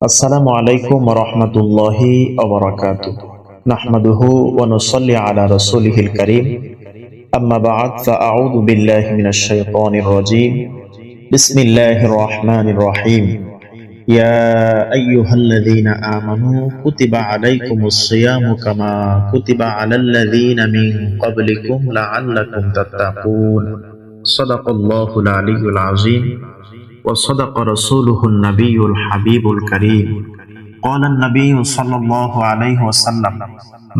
আসসালামু আলাইকুম ওয়া রাহমাতুল্লাহি ওয়া বারাকাতুহু নাহমাদুহু ওয়া নুসাল্লি আলা রাসূলিহিল কারীম আম্মা বা'দ ফাআউযু বিল্লাহি মিনাশ শাইতানির রাজীম বিসমিল্লাহির রাহমানির রহিম ইয়া আইয়ুহাল্লাযীনা আমানু কুতিবা আলাইকুমুস সিয়ামু কামা কুতিবা আলাল্লাযীনা মিন ক্বাবলিকুম লাআল্লাকুম তাত্তাকুন সাদাকাল্লাহুল আলিয়্যুল আযীম وصدق رسوله النبي الحبيب الكريم قال النبي صلى الله عليه وسلم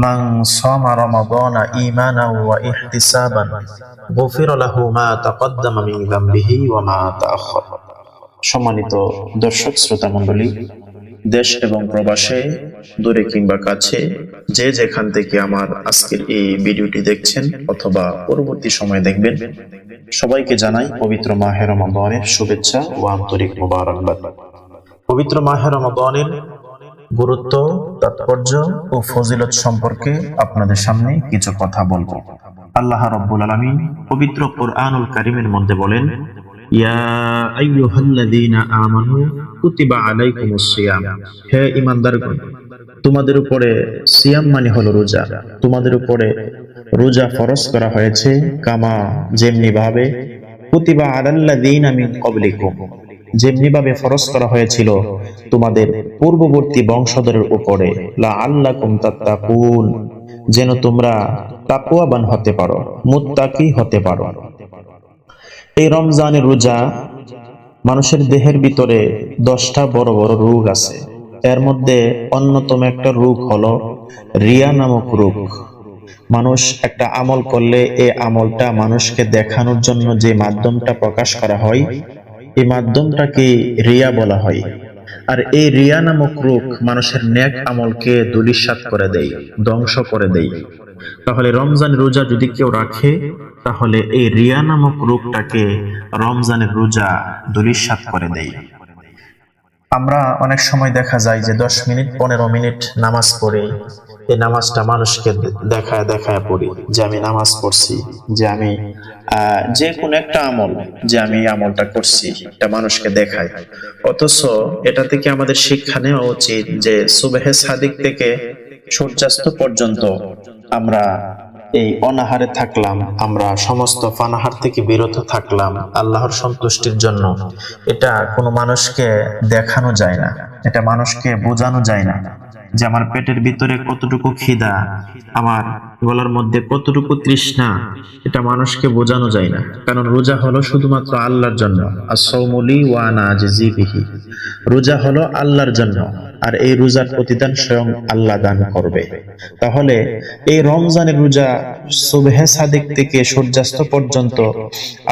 من صام رمضان إيمانا واحتسابا غفر له ما تقدم من ذنبه وما تأخر। সম্মানিত দর্শক শ্রোতা মণ্ডলী, দেশ এবং প্রবাসে দূরে কিংবা কাছে যে যেখান থেকে আমার আজকের এই ভিডিওটি দেখছেন অথবা পরবর্তী সময় দেখবেন, সবাইকে জানাই পবিত্র মাহে রমাদানের শুভেচ্ছা ও আন্তরিক মোবারকবাদ। পবিত্র মাহে রমাদানের গুরুত্ব, তাৎপর্য ও ফজিলত সম্পর্কে আপনাদের সামনে কিছু কথা বলবো। আল্লাহ রাব্বুল আলামিন পবিত্র কুরআনুল কারীমের মধ্যে বলেন, ইয়া আইয়ুহাল্লাযীনা আমানু কুতিবা আলাইকুমুস সিয়াম, হে ঈমানদারগণ, তোমাদের উপরে সিয়াম মানে হলো রোজা, তোমাদের উপরে রোজা ফরজ করা হয়েছে, কামা যেমনি ভাবে, কুতিবা আলাল্লাযীনা মিন ক্বাবলিকুম যেমনি ভাবে ফরজ করা হয়েছিল তোমাদের পূর্ববর্তী বংশধরের উপরে, লাআল্লাকুম তাত্তাকুন যেন তোমরা তাকওয়াবান হতে পারো, মুত্তাকি হতে পারো। এই রমজানের রোজা মানুষের দেহের ভিতরে 10টা বড় বড় রোগ আছে। এর মধ্যে অন্যতম একটা রোগ হলো রিয়া নামক রোগ। মানুষ একটা আমল করলে এই আমলটা মানুষকে দেখানোর জন্য যে মাধ্যমটা প্রকাশ করা হয়, এই মাধ্যমটাকে রিয়া বলা হয়। আর এই রিয়া নামক রোগ মানুষের নেক আমলকে ধূলিসাৎ করে দেয়, ধ্বংস করে দেয়। তাহলে রমজান রোজা যদি কেউ রাখে, তাহলে এই রিয়া নামক রোগটাকে রমজানের রোজা ধূলিসাৎ করে দেয়। আমরা অনেক সময় দেখা যায় যে 10 মিনিট 15 মিনিট নামাজ পড়ে, এই নামাজটা মানুষকে দেখায় দেখায় পড়ি যে আমি নামাজ পড়ছি, যে আমি যে কোনো একটা আমল, যে আমি আমলটা করছি, এটা মানুষকে দেখায়। অথচ এটা থেকে আমাদের শিক্ষা নেওয়া উচিত যে সুবহে সাদিক থেকে সূর্যাস্ত পর্যন্ত আমরা এই অনাহারে থাকলাম, আমরা সমস্ত পানাহার থেকে বিরত থাকলাম আল্লাহর সন্তুষ্টির জন্য। এটা কোনো মানুষকে দেখানো যায় না, এটা মানুষকে বোঝানো যায় না যে আমার পেটের ভিতরে কতটুকু খিদা, আমার গলার মধ্যে কতটুকু তৃষ্ণা, এটা মানুষকে বোঝানো যায় না। কারণ রোজা হলো শুধুমাত্র আল্লাহর জন্য। আস-সাওমু লি ওয়া আনা আজজি বিহি, রোজা হলো আল্লাহর জন্য, আর এই রোজার প্রতিদান স্বয়ং আল্লাহ দান করবে। তাহলে এই রমজানের রোজা সুবহে সাদিক থেকে সূর্যাস্ত পর্যন্ত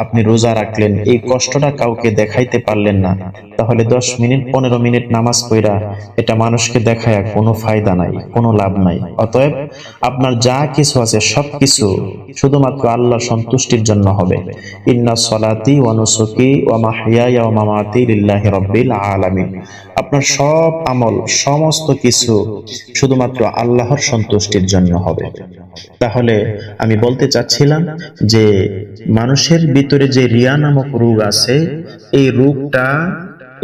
আপনি রোজা রাখলেন, এই কষ্টটা কাউকে দেখাইতে পারলেন না, তাহলে 10 মিনিট 15 মিনিট নামাজ পড়া এটা মানুষকে দেখায় কোনো ফায়দা নাই, কোনো লাভ নাই। অতএব আপনার যা কিছু আছে সবকিছু শুধুমাত্র আল্লাহর সন্তুষ্টির জন্য হবে। ইন্না সলাতি ওয়া নুসুকি ওয়া মাহইয়ায়া ওয়া মামাতি লিল্লাহি রাব্বিল আলামিন। আপনার সব আমল, সমস্ত কিছু শুধুমাত্র আল্লাহর সন্তুষ্টির জন্য হবে। তাহলে আমি বলতে চাচ্ছিলাম যে মানুষের ভিতরে যে রিয়া নামক রোগ আছে,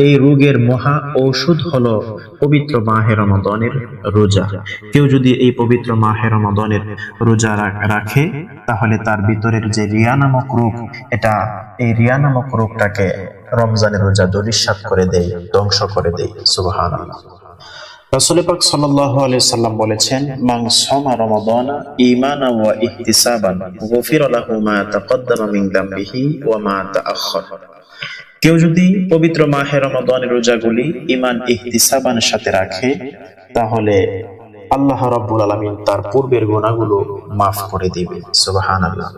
এই রোগের মহা ঔষধ হলো পবিত্র মাহে রমাদানের রোজা। কেউ যদি এই পবিত্র মাহে রমাদানের রোজা রাখে, তাহলে তার ভিতরের যে রিয়া নামক রোগ, এই রিয়া নামক রোগটাকে রমজানের রোজা ধূলিসাৎ করে দেয়, ধ্বংস করে দেয়। সুবহানাল্লাহ। রাসূল পাক সাল্লাল্লাহু আলাইহি সাল্লাম বলেছেন, মান সামা রমাদানা ঈমানান ওয়া ইহতিসাবান গুফিরা লাহু মা তাকদ্দামা মিন যামবিহি ওয়া মা তাআখার। কেউ যদি পবিত্র মাহে রমাদানের রোজাগুলি ঈমান ইহতিসাবানের সাথে রাখে, তাহলে আল্লাহ রাব্বুল আলামিন তার পূর্বের গুনাহগুলো মাফ করে দিবেন। সুবহানাল্লাহ।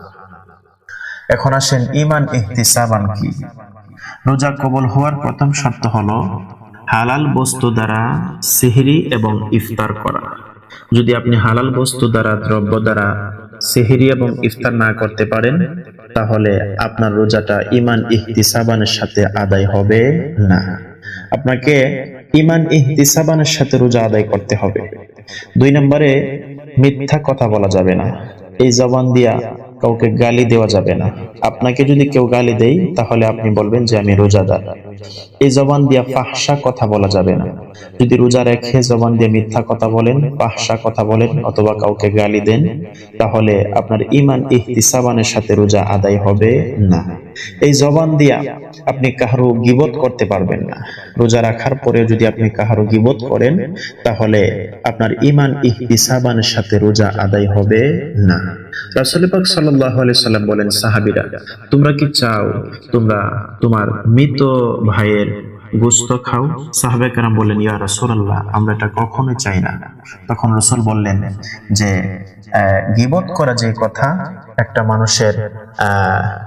এখন আসেন ঈমান ইহতিসাবান কি? রোজা কবুল হওয়ার প্রথম শর্ত হলো হালাল বস্তু দ্বারা সেহরি এবং ইফতার করা। যদি আপনি হালাল বস্তু দ্বারা, দ্রব্য দ্বারা সেহরি এবং ইফতার না করতে পারেন, তাহলে আপনার রোজাটা ঈমান ইহতিসাবানের সাথে আদায় হবে না। আপনাকে ঈমান ইহতিসাবানের সাথে রোজা আদায় করতে হবে। 2 নম্বরে মিথ্যা কথা বলা যাবে না। এই জবান দিয়া কাউকে গালি দেওয়া যাবে না। আপনাকে যদি কেউ গালি দেয় তাহলে আপনি বলবেন যে আমি রোজাদার। এই জবান দিয়ে ফাহশা কথা বলা যাবে না। যদি রোজা রেখে জবান দিয়ে মিথ্যা কথা বলেন, ফাহশা কথা বলেন অথবা কাউকে গালি দেন, তাহলে আপনার ঈমান ইহতিসাবানের সাথে রোজা আদায় হবে না। এই জবান দিয়া আপনি কাহারো গীবত করতে পারবেন না। রোজা রাখার পরে যদি আপনি কাহারো গীবত করেন তাহলে আপনার ঈমান ইহতিসাবানের সাথে রোজা আদায় হবে না। রাসূল পাক সাল্লাল্লাহু আলাইহি সাল্লাম বলেন, সাহাবীরা, তোমরা কি চাও তোমরা তোমার মৃত ভাইয়ের গোশত খাও? সাহাবায়ে কেরাম বললেন, ইয়া রাসূলুল্লাহ, আমরা এটা কখনোই চাই না। তখন রাসূল বললেন যে গীবত করা যে কথা, একটা মানুষের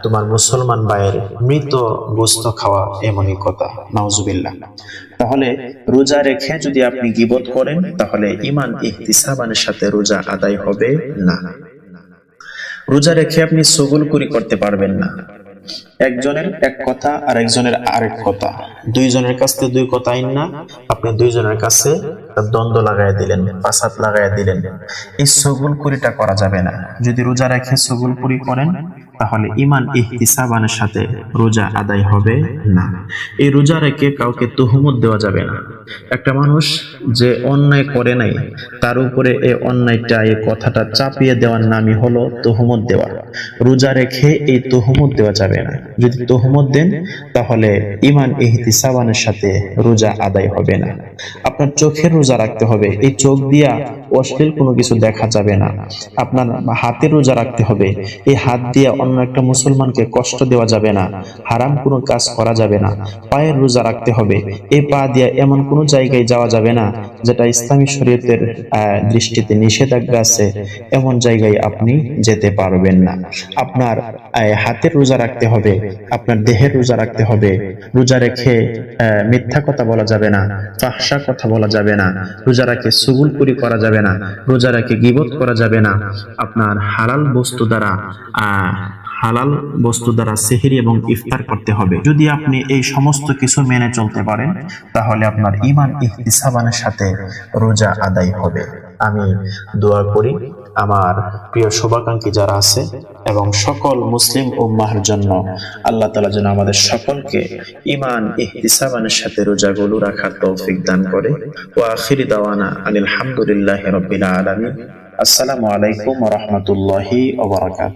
তোমার মুসলমান ভাইয়ের মৃত গোশত খাওয়া এমনই কথা, নাউজুবিল্লাহ। তাহলে রোজা রেখে যদি আপনি গীবত করেন তাহলে ঈমান ইহতিসাবানের সাথে রোজা আদায় হবে না। রোজা রেখে আপনি চুগলখড়ি করতে পারবেন না। একজনের এক কথা আর একজনের আরেক কথা, দুইজনের কাছে দুই কথা আইন না, আপনি দুইজনের কাছে দ্বন্দ্ব লাগাই দিলেন, ফাসাদ লাগাই দিলেন। এই চুগলখড়িটা করা যাবে না। যদি রোজা রেখে চুগলখড়ি করেন তাহলে ঈমান ইহতিসাবানের সাথে রোজা আদায় হবে না। এই রোজা রেখে কাউকে তুহমত দেওয়া যাবে না। একটা মানুষ যে অন্যায় করে নাই তার উপরে এই অন্যায়টা, এই কথাটা চাপিয়ে দেওয়ার নামই হলো তুহমত দেওয়া। রোজা রেখে এই তুহমত দেওয়া যাবে না। যদি তুহমত দেন তাহলে ঈমান ইহতিসাবানের সাথে রোজা আদায় হবে না। আপনার চোখের রোজা রাখতে হবে। এই চোখ দিয়া অশ্লীল কোনো কিছু দেখা যাবে না। আপনার হাতের রোজা রাখতে হবে। এই হাত দিয়ে অন্য একটা মুসলমানকে কষ্ট দেওয়া যাবে না। হারাম কোনো কাজ করা যাবে না। পায়ের রোজা রাখতে হবে। এই পা দিয়ে এমন কোনো জায়গায় যাওয়া যাবে না যেটা ইসলামী শরীয়তের দৃষ্টিতে নিষেধাজ্ঞা আছে, এমন জায়গায় আপনি যেতে পারবেন না। আপনার হাতের রোজা রাখতে হবে, আপনার দেহের রোজা রাখতে হবে। রোজা রেখে মিথ্যা কথা বলা যাবে না, ফাহশা কথা বলা যাবে না। রোজা রেখে চুগলখড়ি করা যাবে না। রোজা রেখে গীবত করা যাবে না। আপনার হালাল বস্তু দ্বারা সেহরি এবং ইফতার করতে হবে। যদি আপনি এই সমস্ত কিছু মেনে চলতে পারেন তাহলে আপনার ঈমান ইহতিসাবানের সাথে রোজা আদায় হবে। আমি দোয়া করি আমার প্রিয় শুভাকাঙ্ক্ষী যারা আছে এবং সকল মুসলিম উম্মাহর জন্য আল্লাহ তাআলা যেন আমাদের সকলকে ঈমান ইহতিসাবানের সাথে রোজাগুলো রাখার তৌফিক দান করে। ওয়া আখিরি দাওয়ানা আলহামদুলিল্লাহি রাব্বিল আলামিন। আসসালামু আলাইকুম ওয়া রাহমাতুল্লাহি ওয়া বারাকাতুহু।